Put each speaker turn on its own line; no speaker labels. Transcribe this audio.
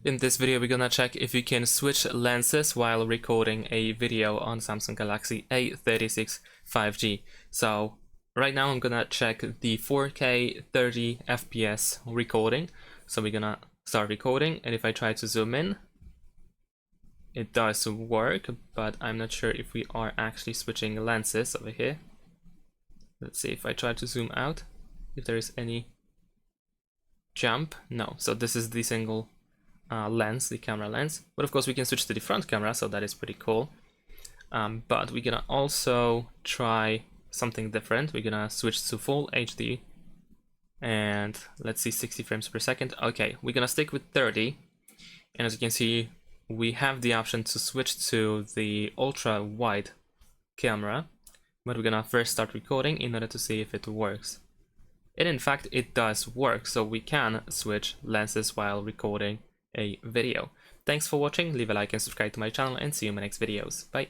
In this video, we're gonna check if you can switch lenses while recording a video on Samsung Galaxy A36 5G. So right now I'm gonna check the 4K 30 FPS recording. So we're gonna start recording, and if I try to zoom in, it does work, but I'm not sure if we are actually switching lenses over here. Let's see if I try to zoom out, if there is any jump. No, so this is the single lens, the camera lens, but of course we can switch to the front camera, so that is pretty cool. But we're gonna also try something different. We're gonna switch to full HD, and let's see, 60 frames per second. Okay, we're gonna stick with 30, and as you can see, we have the option to switch to the ultra wide camera, but we're gonna first start recording in order to see if it works. And in fact, it does work, so we can switch lenses while recording a video. Thanks for watching, leave a like and subscribe to my channel, and see you in my next videos. Bye!